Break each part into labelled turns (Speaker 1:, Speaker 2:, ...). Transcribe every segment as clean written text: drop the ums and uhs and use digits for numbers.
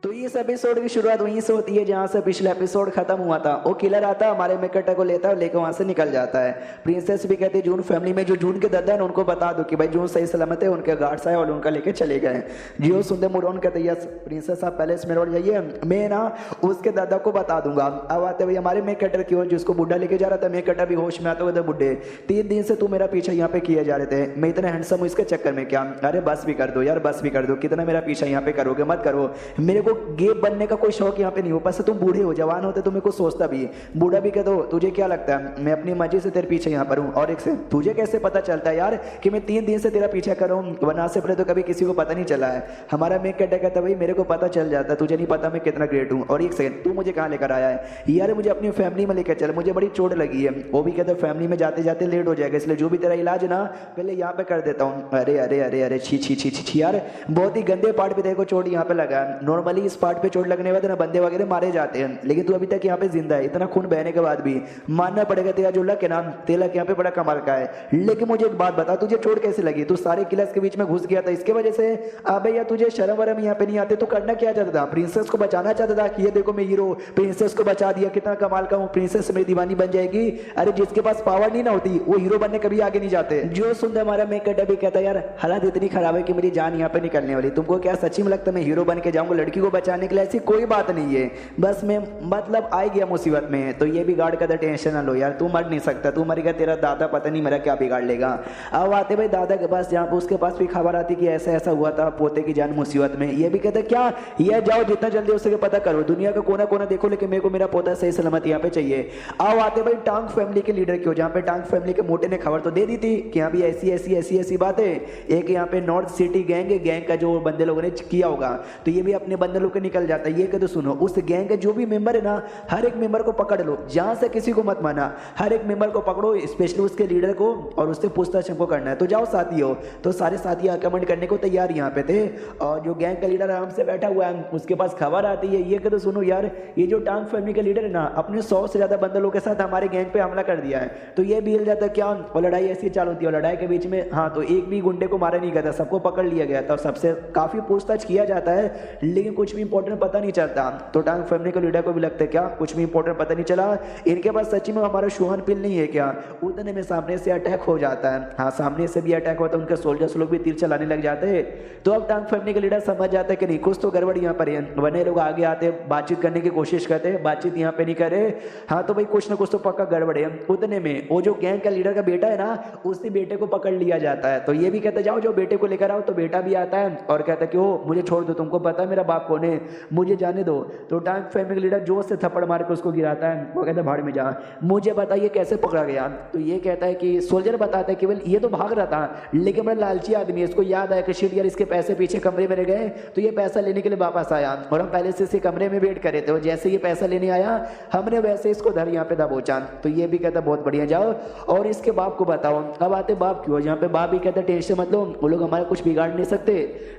Speaker 1: तो इस एपिसोड की शुरुआत वहीं से होती है जहां से पिछला एपिसोड खत्म हुआ था। वो किलर आता है, हमारे मेकटा को लेता है और लेकर वहां से निकल जाता है। प्रिंसेस भी कहती है जून फैमिली में जो जून के दादा है उनको बता दो कि भाई जून सही सलामत है, उनके गार्ड्स आए और उनका लेके चले गए। जियो सुंदर मुड़ोन कहते हैं यस प्रिंसेस आप पैलेस में लौट जाइए, मैं ना उसके दादा को बता दूंगा। अब आते भाई हमारे मेक कटर की ओर जिसको बुढ़ा लेके जा रहा था, मेक कटर भी होश में आते हुए बुढ़े 3 दिन से तू मेरा पीछा यहाँ पे किए जा रहे थे, मैं इतना हैंडसम हूँ इसके चक्कर में क्या? अरे बस भी कर दो यार, बस भी कर दो, कितना मेरा पीछा यहाँ पे करोगे, मत करो। मेरे को गेम बनने का कोई शौक यहाँ पे नहीं हो, बस तुम बूढ़े हो, जवान होते तो मैं कुछ सोचता भी। बूढ़ा भी कह दो तुझे क्या लगता है मैं अपनी मर्जी से तेरे पीछे यहाँ पर हूँ? और एक से तुझे कैसे पता चलता है यार कि मैं 3 दिन से तेरा पीछा कर रहा हूँ, वरना से पहले तो कभी किसी को पता नहीं चला है। हमारा मेक कहता भाई मेरे को पता चल जाता है, तुझे नहीं पता मैं कितना ग्रेट हूँ। और एक सेकंड तू मुझे कहाँ लेकर आया है? यार मुझे अपनी फैमिली में लेकर चल, मुझे बड़ी चोट लगी है। वो भी कहते फैमिली में जाते जाते लेट हो जाएगा, इसलिए जो भी तेरा इलाज है ना पहले यहाँ पे कर देता हूँ। अरे अरे अरे अरे छी छी छी छी यार, बहुत ही गंदे पार्ट पे देखो चोट यहाँ पे लगा है। नॉर्मली इस पार्ट पे चोट लगने वाले ना बंदे वगैरह मारे जाते हैं, लेकिन तू अभी तक यहाँ पे जिंदा है, इतना खून बहने के बाद भी मानना पड़ेगा तेरा जो लक है ना, तेरा यहाँ पे बड़ा कमाल का है। लेकिन मुझे एक बात बता, तुझे चोट कैसे लगी? तू सारे किलर्स के बीच में घुस गया था इसके वजह से? अबे यार तुझे शर्म वरम यहाँ पे नहीं आते, तो करना क्या चाहता था? प्रिंसेस को बचाना चाहता था कि ये देखो मैं हीरो, प्रिंसेस को बचा दिया, कितना कमाल का हूँ, प्रिंसेस मेरी दीवानी बन जाएगी। अरे जिसके पास पावर नहीं ना होती वो हीरो बनने कभी आगे नहीं जाते। जो सुंदर हमारा मेकअप भी कहता है यार हालात इतनी खराब है कि मेरी जान यहाँ पे निकलने वाली, तुमको क्या सच्ची में लगता है मैं हीरो बन के जाऊंगा लड़की को बचाने के लिए? ऐसी कोई बात नहीं है, बस मैं मतलब आ गया मुसीबत में। तो ये भी गार्ड का टेंशन ना लो यार, तू मर नहीं सकता, तू मर गया तेरा दादा पता नहीं मेरा क्या बिगाड़ लेगा। अब आते भाई दादा के पास, जहाँ पे उसके पास भी खबर आती कि ऐसा ऐसा हुआ था, पोते की जान मुसीबत में। ये भी कहता क्या ये जाओ जितना जल्दी हो सके पता करो, दुनिया का कोना कोना देखो, लेकिन मेरे को मेरा पोता सही सलामत यहाँ पे चाहिए। अब आते भाई टांग फैमिली के लीडर की हो, जहाँ पे टांग फैमिली के मोटे ने खबर तो दे दी थी कि यहाँ भी ऐसी ऐसी ऐसी ऐसी बात है, एक यहाँ पे नॉर्थ सिटी गैंग का जो बंदे लोगों ने किया होगा, तो ये भी अपने बंदे लोग के निकल जाता है। ये कहते सुनो उस गैंग के जो भी मेंबर है ना, हर एक मेंबर को पकड़ लो, जहां से किसी को मत माना, हर एक मेंबर को पकड़ो, स्पेशली उसके लीडर को, और उससे पूछताछ हमको करना है। तो जाओ साथी हो, तो सारे साथी आक्रमण करने को तैयार यहाँ पे थे। और जो गैंग का लीडर आराम से बैठा हुआ है उसके पास खबर आती है, ये कहते सुनो यार ये जो टांग फैमिली का लीडर है ना, अपने 100 से ज्यादा बंदे लोगों के साथ हमारे गैंग पे हमला कर दिया है। तो ये भी हिल जाता क्या, और लड़ाई ऐसी चालू होती है, और लड़ाई के बीच में हाँ तो एक भी गुंडे को मारा नहीं गया था, सबको पकड़ लिया गया था, और सबसे काफी पूछताछ किया जाता है, लेकिन कुछ भी इंपॉर्टेंट पता नहीं चलता। तो टांग फैमिली के लीडर को भी लगता है क्या कुछ भी इंपॉर्टेंट पता नहीं चला, इनके पास सच्ची में हमारा शोहन पिल नहीं है क्या? उतने में सामने से अटैक हो जाता है। हाँ सामने से भी अटैक होता है, उनके सोल्जर्स लोग भी तीर चलाने लग जाते हैं। तो अब टांग फैमिली के लीडर समझ जाता है कि नहीं कुछ तो गड़बड़ यहाँ पर है, वरना लोग आगे आते बातचीत करने की कोशिश करते हैं, बातचीत यहाँ पे नहीं करे। हाँ तो भाई कुछ ना कुछ तो पक्का गड़बड़ है। उतने में वो जो गैंग का लीडर का बेटा है ना, उसी बेटे को पकड़ लिया जाता है। तो ये भी कहते जाओ जो बेटे को लेकर आओ, तो बेटा भी आता है और कहता है कि ओ मुझे छोड़ दो, तुमको पता है मेरा बाप कौन है, मुझे जाने दो। तो टांग फैमिली लीडर जोर से थप्पड़ मार के उसको गिराता है, वो कहता है भाड़ में जा, मुझे बताइए कैसे पकड़ा गया? तो ये कहता है कि सोल्जर बताता है केवल ये तो भाग रहा था, लेकिन बड़ा लालची आदमी है, इसको याद आया कि शिट यार इसके पैसे पीछे कमरे में रह गए, तो ये पैसा लेने के लिए वापस आया, और हम पहले से इसे कमरे में वेट करे थे, और जैसे ये पैसा लेने आया हमने वैसे इसको धर यहाँ पे दबोचा। तो ये भी कहता बहुत बढ़िया जाओ और इसके बाप को बताओ। अब आते बाप क्यों, यहाँ पे बाप भी कहता टेंशन मत लो, वो लोग हमारा कुछ बिगाड़ नहीं सकते।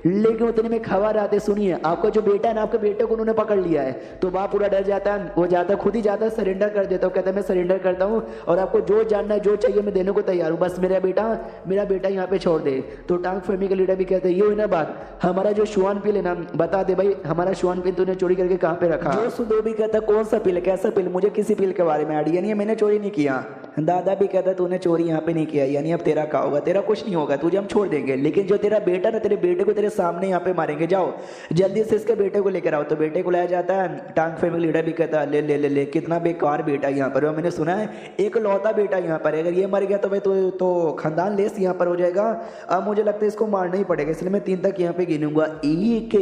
Speaker 1: लेकिन उतने में खबर आते सुनिए आपका जो बेटा है ना, आपके बेटे को उन्होंने पकड़ लिया है। तो बाप पूरा डर जाता है, वो जाता खुद ही जाता है, सरेंडर कर देता है, कहता है मैं सरेंडर करता हूँ और आपको जो जानना है जो चाहिए मैं देने को तैयार हूँ, बस मेरा बेटा यहाँ पे छोड़ दे। तो टांग फैमिली का लीडर भी कहते हैं ये हुई ना बात, हमारा जो शुआन पिल है ना बता दे भाई, हमारा शुआन पिल तूने चोरी करके कहाँ पे रखा? जो सुदो भी कहता कौन सा पिल, कैसा पिल, मुझे किसी पिल के बारे में आइडिया नहीं है, मैंने चोरी नहीं किया। दादा भी कहता तूने चोरी यहाँ पे नहीं किया, यानी अब तेरा क्या होगा? तेरा कुछ नहीं होगा, तुझे हम छोड़ देंगे, लेकिन जो तेरा बेटा ना, तेरे बेटे को तेरे सामने यहाँ पे मारेंगे, जाओ जल्दी से इसके बेटे को लेकर आओ। तो बेटे को लाया जाता है। टांग फैमिली लीडर भी कहता है ले ले ले ले, कितना बेकार बेटा यहाँ पर, मैंने सुना है एक लौता बेटा यहाँ पर है, अगर ये मर गया तो भाई तो खानदान लेस यहाँ पर हो जाएगा। अब मुझे लगता है इसको मारना ही पड़ेगा, इसलिए मैं 3 तक यहाँ पे गिनूंगा, 1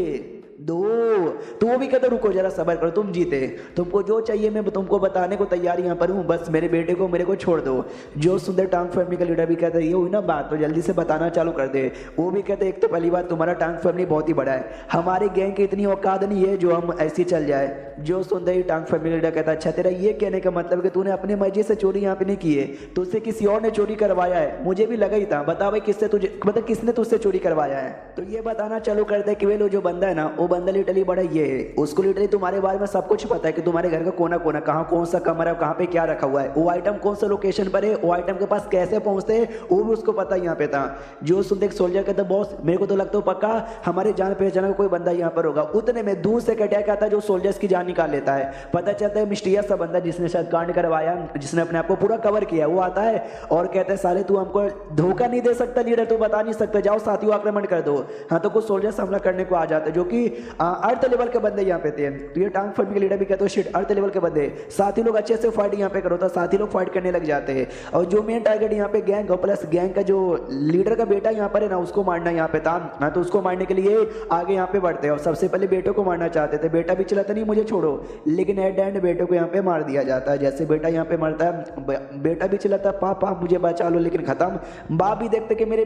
Speaker 1: 2। तो वो भी कहता रुको जरा सबर करो, तुम जीते, तुमको जो चाहिए मैं तुमको बताने को तैयार यहाँ पर हूँ, बस मेरे बेटे को मेरे को छोड़ दो। जो सुंदर टांग फैमिली का लीडर भी कहता है ये हुई ना बात, तो जल्दी से बताना चालू कर दे। वो भी कहते एक तो पहली बात तुम्हारा टांग फैमिली बहुत ही बड़ा है, हमारी गैंग की इतनी औकात नहीं है जो हम ऐसी चल जाए। जो सुंदर ही टांग फैमिली लीडर कहता अच्छा तेरा ये कहने का मतलब कि तूने अपनी मर्जी से चोरी यहाँ पे नहीं की है, तुझसे किसी और ने चोरी करवाया है? मुझे भी लगा ही था, बता भाई किससे तुझे, मतलब किसने तुझसे चोरी करवाया है? तो ये बताना चालू करता है कि वे जो बंदा है ना वो बंदा लिटरली बड़ा ये है, उसको लिटरली तुम्हारे बारे में सब कुछ पता है कि तुम्हारे घर का कोना कोना कहाँ कौन सा कमरा है, कहाँ पे क्या रखा हुआ है, वो आइटम कौन सा लोकेशन पर है, वो आइटम के पास कैसे पहुंचते हैं वो भी उसको पता यहाँ पे था। जो सुनते सोल्जर कहता बॉस मेरे को तो लगता है पक्का हमारे जान पहचान का कोई बंदा यहाँ पर होगा। उतने में दूर से अटैक आता है जो सोल्जर्स की जान निकाल लेता है। पता चलता है मिस्टीरियस सा बंदा जिसने शायद कांड करवाया, जिसने अपने आप को पूरा कवर किया, वो आता है और कहता है साले तू हमको धोखा नहीं दे सकता लीडर, तू बता नहीं सकता, जाओ साथियों आक्रमण कर दो। हाँ तो कुछ सोल्जर्स हमला करने को आ जाते जो कि अर्थ लेवल के बंदे यहाँ पे थे। तो ये टांग फर्मी के लीडर भी कहते हो शिट अर्थ लेवल के बंदे, साथी लोग अच्छे से फाइट यहाँ पे करो, तो साथी लोग फाइट करने लग जाते हैं। और जो मेन टारगेट यहाँ पे गैंग और प्लस गैंग का जो लीडर का बेटा यहाँ पर है ना उसको मारना यहाँ पे था। हाँ तो उसको मारने के लिए आगे यहाँ पे बढ़ते हैं और सबसे पहले बेटो को मारना चाहते थे। बेटा भी चलाता नहीं मुझे छोड़ो, लेकिन एट एंड बेटो को यहाँ पे मार दिया जाता है। जैसे बेटा यहाँ पे मरता है, बेटा भी चलाता पापा मुझे बचा लो, लेकिन खत्म। बाप भी देखते कि मेरे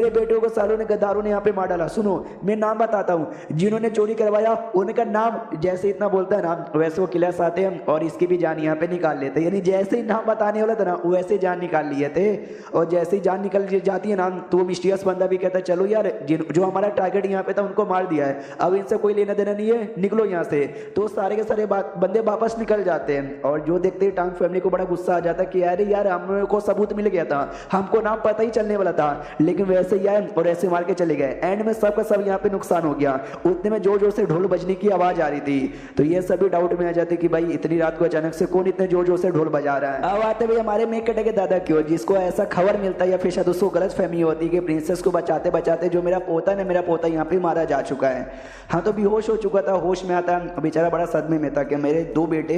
Speaker 1: बेटों को सालों ने गद्दारों ने यहाँ पे मार डाला। सुनो मैं नाम बताता हूँ जिन्होंने चोरी करवाया उनका नाम, जैसे इतना बोलता है ना वैसे वो किलर्स आते हैं और इसकी भी जान यहाँ पे निकाल लेते हैं। यानी जैसे ही नाम बताने वाला था ना वैसे जान निकाल लिए थे। और जैसे ही जान निकल जाती है ना तो वो मिस्टीरियस बंदा भी कहता है चलो यार जो हमारा टारगेट यहाँ पे था उनको मार दिया है, अब इनसे कोई लेना देना नहीं है, निकलो यहाँ से। तो सारे के सारे बंदे वापस निकल जाते हैं। और जो देखते ही टांग फैमिली को बड़ा गुस्सा आ जाता है कि अरे यार हम को सबूत मिल गया था, हमको नाम पता ही चलने वाला था, लेकिन वैसे ही आए और ऐसे मार के चले गए। एंड में सबका सब यहाँ पे नुकसान हो गया। उतने में जोर जोर से ढोल बजने की आवाज आ रही थी। तो ये सभी डाउट में आ जाते कि भाई इतनी रात को अचानक से कौन इतने जोर जोर से ढोल बजा रहा है। अब आते भाई हमारे मेक कटे के दादा क्यों, जिसको ऐसा खबर मिलता है या फिर शायद उसको गलत फहमी होती है कि प्रिंसेस को बचाते बचाते जो मेरा पोता है ना, मेरा पोता यहाँ पे मारा जा चुका है। हाँ तो बेहोश हो चुका था, होश में आता बेचारा बड़ा सदमे में था कि मेरे दो बेटे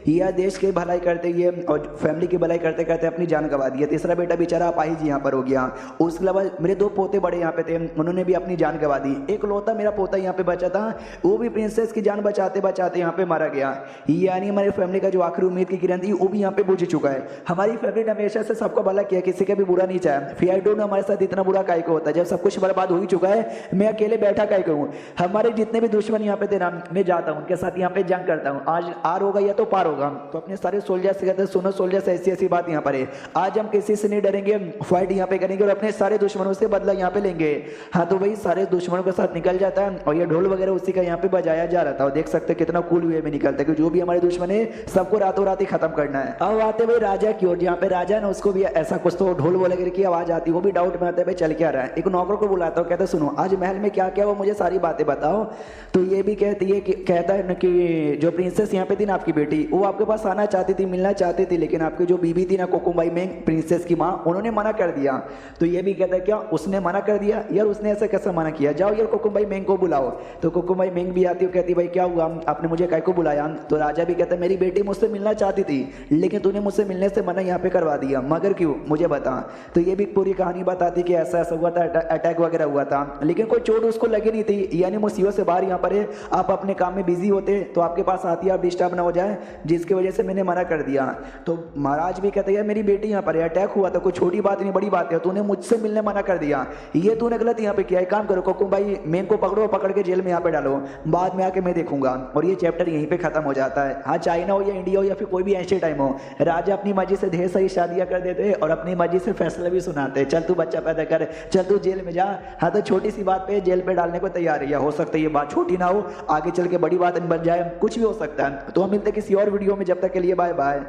Speaker 1: यह देश की भलाई करते हुए और फैमिली की भलाई करते करते अपनी जान गंवा दी। तीसरा बेटा बेचारा अपाहिज यहाँ पर हो गया। उसके अलावा मेरे दो पोते बड़े यहाँ पे थे, उन्होंने भी अपनी जान गंवा दी। एक लौता मेरा पोता यहाँ पे बचा था, वो भी प्रिंसेस की जान बचाते बचाते यहाँ पे मारा गया। यानी हमारी फैमिली का जो आखिरी उम्मीद की किरण थी वो भी यहाँ पे बुझ चुका है। हमारी फैमिली ने हमेशा से सबको भला किया, किसी का भी बुरा नहीं चाहा। फिर आई डोंट नो हमारे साथ इतना बुरा काहे को होता है, जब सब कुछ बर्बाद हो ही चुका है मैं अकेले बैठा काहे को हूँ। हमारे जितने भी दुश्मन यहाँ पे थे ना मैं जाता हूँ उनके साथ यहाँ पे जंग करता हूँ, आज आर होगा या तो पार होगा। तो अपने सारे सोल्जर से कहते हैं सुनो सोल्जर्स ऐसी ऐसी बात यहाँ पर है, आज हम किसी से नहीं डरेंगे, फाइट यहाँ पे करेंगे और अपने सारे दुश्मनों से बदला यहाँ पे लेंगे। हाँ तो वही सारे दुश्मनों के साथ निकल जाता है और ये ढोल वगैरह उसी का यहाँ पे बजाया जा रहा था। और देख सकते कितना कूल वे में निकलता है कि जो भी हमारे दुश्मन है सबको रातों रात ही खत्म करना है। अब आते भाई राजा की ओर, जहाँ पे राजा है ना उसको भी ऐसा कुछ तो ढोल वगैरह की आवाज आती है, वो भी डाउट में आता है भाई चल क्या रहा है। एक नौकर को बुलाता हूँ, कहता सुनो आज महल में क्या क्या वो मुझे सारी बातें बताओ। तो ये भी कहती है कि कहता है कि जो प्रिंसेस यहाँ पे थी ना आपकी बेटी, वो आपके पास आना चाहती थी, मिलना चाहती थी, लेकिन आपकी जो बीबी थी ना कोकुमबाई मेंग प्रिंसेस की माँ, उन्होंने मना कर दिया। तो ये भी कहता है क्या उसने मना कर दिया यार, उसने ऐसा कैसे मना किया, जाओ यार कोकुमबाई मेंग को बुलाओ। तो कोकुमबाई मेंग भी आती है, कहती भाई क्या हुआ आपने मुझे काय को बुलाया। तो राजा भी कहता है मेरी बेटी मुझसे मिलना चाहती थी लेकिन तूने मुझसे मिलने से मना यहाँ पे करवा दिया, मगर क्यों मुझे बता। तो ये भी पूरी कहानी बताती कि ऐसा ऐसा हुआ था, अटैक वगैरह हुआ था, लेकिन कोई चोट उसको लगी नहीं थी। यानी मुसीबत से बाहर यहाँ पर है, आप अपने काम में बिजी होते तो आपके पास आती है, आप डिस्टर्ब ना हो जाए, जिसकी वजह से मैंने मना कर दिया। तो महाराज भी कहते हैं मेरी बेटी यहाँ पर अटैक हुआ था, कोई छोटी बात नहीं बड़ी बात है, तूने मुझसे मिलने मना कर दिया, ये तूने गलत यहाँ पे किया। एक काम करो कोकुमबाई मेंग को पकड़ो, पकड़ के जेल में यहाँ पे डालो, बाद में आके मैं देखूंगा। और ये चैप्टर यहीं पे खत्म हो जाता है। हाँ चाइना हो या इंडिया हो या फिर कोई भी ऐसे टाइम हो, राजा अपनी मर्जी से ढेर सारी शादियां कर देते हैं और अपनी मर्जी से फैसला भी सुनाते हैं, चल तू बच्चा पैदा कर, चल तू जेल में जा। हाँ तो छोटी सी बात पे जेल पे डालने को तैयार है, या हो सकता है ये बात छोटी ना हो, आगे चल के बड़ी बात बन जाए, कुछ भी हो सकता है। तो हम मिलते हैं किसी और वीडियो में, जब तक के लिए बाय बाय।